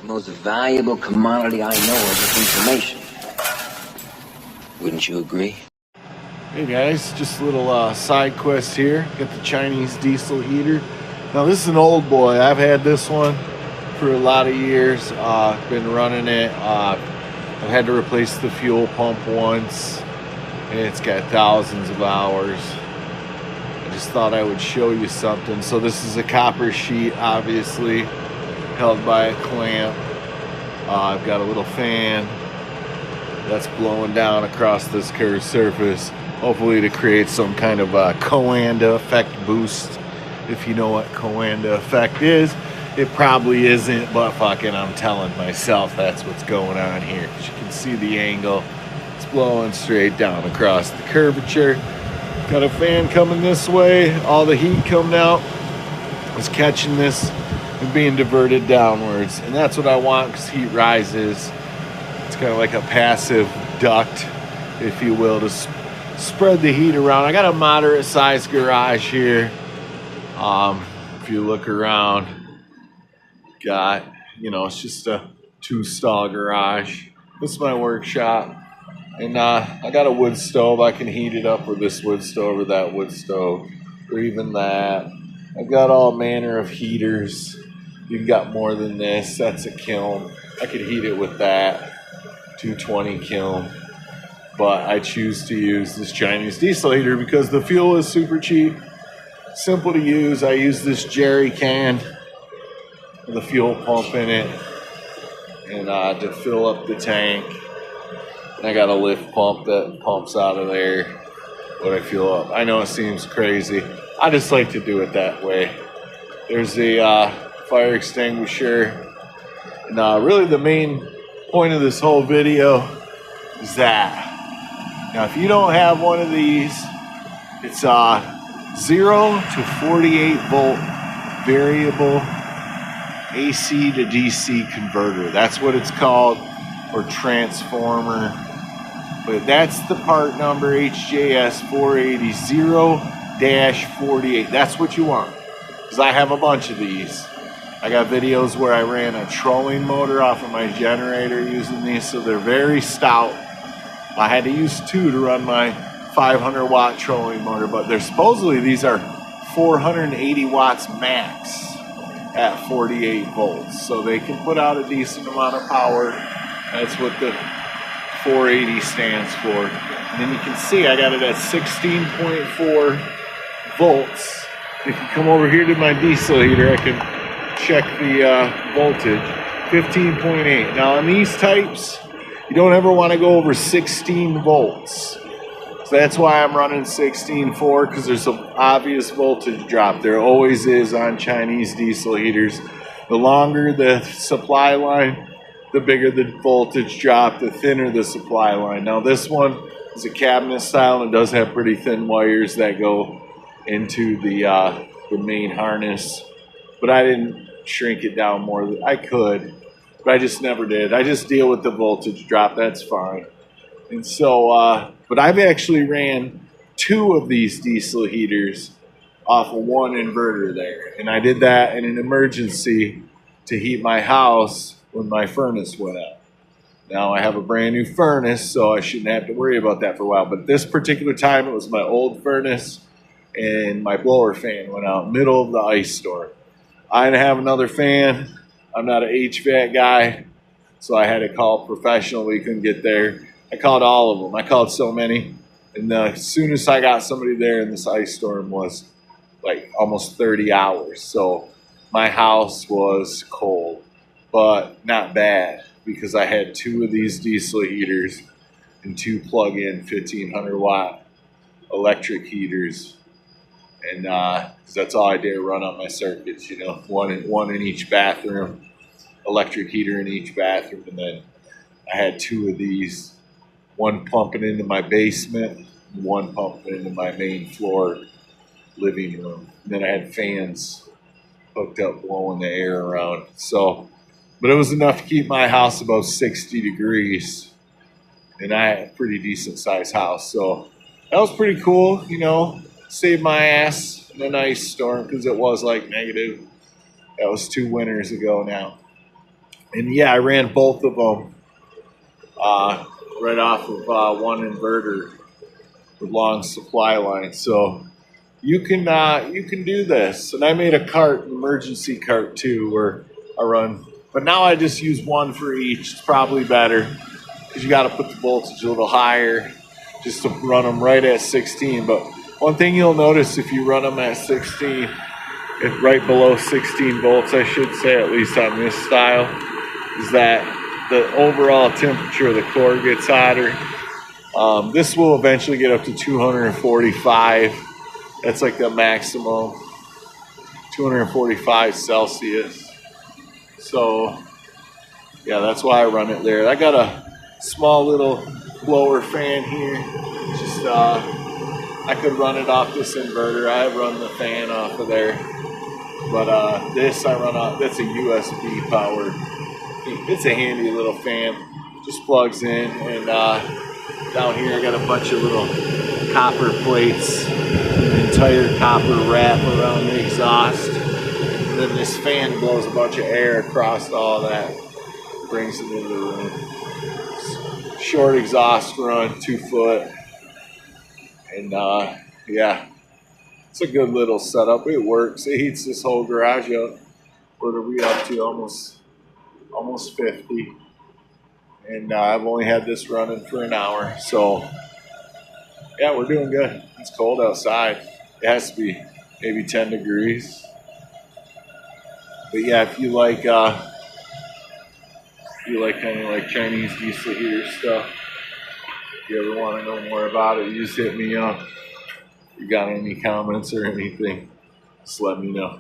most valuable commodity I know is information. Wouldn't you agree? Hey guys, just a little side quest here. Got the Chinese diesel heater. Now this is an old boy. I've had this one for a lot of years. Been running it. I've had to replace the fuel pump once, and it's got thousands of hours. I just thought I would show you something. So this is a copper sheet, obviously held by a clamp. I've got a little fan that's blowing down across this curved surface, hopefully to create some kind of a Coanda effect boost. If you know what Coanda effect is, it probably isn't, but fucking I'm telling myself that's what's going on here. As you can see the angle, it's blowing straight down across the curvature. Got a fan coming this way, all the heat coming out is catching this and being diverted downwards, and that's what I want because heat rises. It's kind of like a passive duct, if you will, to spread the heat around. I got a moderate sized garage here. If you look around, got, it's just a 2-stall garage. This is my workshop, and I got a wood stove. I can heat it up with this wood stove or that wood stove, or even that. I've got all manner of heaters. You've got more than this. That's a kiln. I could heat it with that 220 kiln, but I choose to use this Chinese diesel heater because the fuel is super cheap, simple to use. I use this jerry can with a fuel pump in it, and to fill up the tank. And I got a lift pump that pumps out of there when I fuel up. I know it seems crazy. I just like to do it that way. There's a fire extinguisher, and really the main point of this whole video is that. Now, if you don't have one of these, it's a 0 to 48 volt variable AC to DC converter. That's what it's called, or transformer. But that's the part number HJS 480 0-48. That's what you want, because I have a bunch of these. I got videos where I ran a trolling motor off of my generator using these, so they're very stout. I had to use 2 to run my 500 watt trolling motor, but these are 480 watts max at 48 volts. So they can put out a decent amount of power. That's what the 480 stands for. And then you can see I got it at 16.4 volts. If you come over here to my diesel heater, I can check the voltage. 15.8. Now on these types, you don't ever want to go over 16 volts. So that's why I'm running 16.4, because there's an obvious voltage drop. There always is on Chinese diesel heaters. The longer the supply line, the bigger the voltage drop, the thinner the supply line. Now this one is a cabinet style and does have pretty thin wires that go into the main harness. But I didn't shrink it down more. I could, but I just never did. I just deal with the voltage drop. That's fine. And so, but I've actually ran 2 of these diesel heaters off of 1 inverter there. And I did that in an emergency to heat my house when my furnace went out. Now I have a brand new furnace, so I shouldn't have to worry about that for a while. But this particular time, it was my old furnace, and my blower fan went out middle of the ice storm. I didn't have another fan. I'm not an HVAC guy, so I had to call professional. We couldn't get there. I called all of them. I called so many. And as soon as I got somebody there, and this ice storm was like almost 30 hours. So my house was cold, but not bad, because I had 2 of these diesel heaters and 2 plug-in 1500 watt electric heaters. And because that's all I did, run on my circuits, one in each bathroom, electric heater in each bathroom. And then I had 2 of these, one pumping into my basement, one pumping into my main floor living room. And then I had fans hooked up blowing the air around. So, but it was enough to keep my house above 60 degrees. And I had a pretty decent sized house. So that was pretty cool, saved my ass in an ice storm, because it was like negative. That was 2 winters ago now. And yeah, I ran both of them right off of one inverter with long supply line. So you can do this. And I made a cart, an emergency cart too, where I run. But now I just use one for each. It's probably better because you got to put the voltage a little higher just to run them right at 16. But one thing you'll notice if you run them at 16, if right below 16 volts, I should say, at least on this style, is that the overall temperature of the core gets hotter. This will eventually get up to 245. That's like the maximum, 245 Celsius. So yeah, that's why I run it there. I got a small little blower fan here. Just I could run it off this inverter. I run the fan off of there. But this I run off, that's a USB powered. It's a handy little fan. Just plugs in, and down here I got a bunch of little copper plates, an entire copper wrap around the exhaust. And then this fan blows a bunch of air across all that, brings it into the room. Short exhaust run, 2 foot. And yeah, it's a good little setup. It works. It heats this whole garage up. What are we up to? Almost 50. And I've only had this running for an hour. So yeah, we're doing good. It's cold outside. It has to be maybe 10 degrees. But yeah, if you like kind of like Chinese diesel heater stuff, if you ever want to know more about it, you just hit me up. If you got any comments or anything, just let me know.